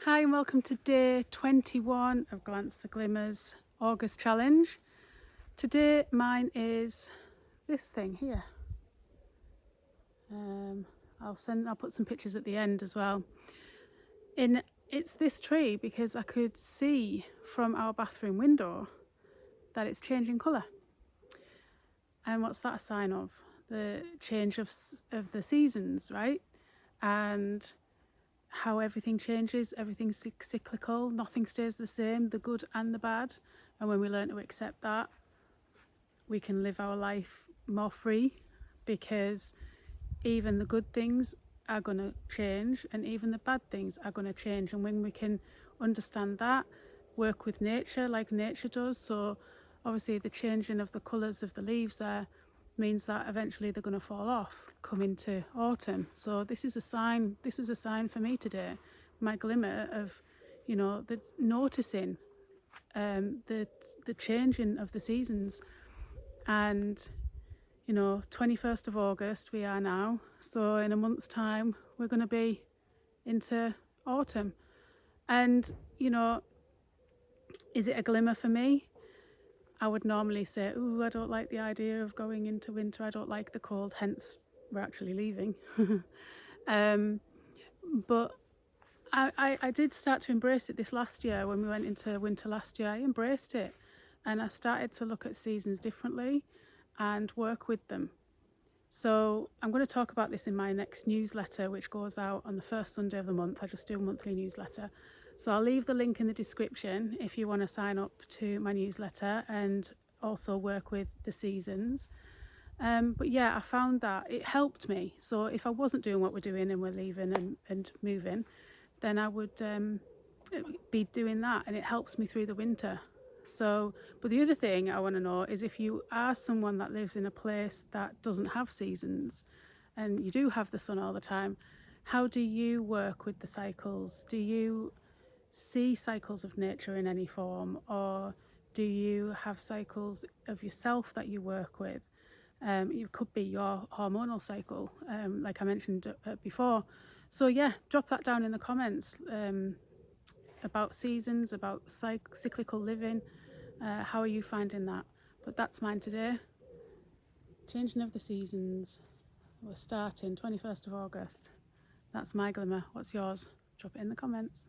Hi and welcome to day 21 of Glance the Glimmers August challenge. Today mine is this thing here. I'll put some pictures at the end as well. It's this tree because I could see from our bathroom window that it's changing colour. And what's that a sign of? The change of the seasons, right? And how everything changes, everything's cyclical, nothing stays the same, the good and the bad. And when we learn to accept that, we can live our life more free, because even the good things are going to change and even the bad things are going to change. And when we can understand that, work with nature like nature does, so obviously the changing of the colours of the leaves there means that eventually they're going to fall off, come into autumn. So this was a sign for me today, my glimmer of, the noticing the changing of the seasons. And 21st of August we are now, so in a month's time we're going to be into autumn. And is it a glimmer for me? I would normally say, I don't like the idea of going into winter, I don't like the cold, hence we're actually leaving. But I did start to embrace it this last year. When we went into winter last year, I embraced it and I started to look at seasons differently and work with them. So I'm going to talk about this in my next newsletter, which goes out on the first Sunday of the month. I just do a monthly newsletter. So I'll leave the link in the description if you want to sign up to my newsletter and also work with the seasons. But yeah, I found that it helped me. So if I wasn't doing what we're doing and we're leaving and moving, then I would be doing that, and it helps me through the winter. So, but the other thing I want to know is, if you are someone that lives in a place that doesn't have seasons and you do have the sun all the time, how do you work with the cycles? Do you see cycles of nature in any form, or do you have cycles of yourself that you work with? It could be your hormonal cycle, like I mentioned before. So yeah, drop that down in the comments about seasons, about cyclical living. How are you finding that? But that's mine today. Changing of the seasons. We're starting 21st of August. That's my glimmer. What's yours? Drop it in the comments.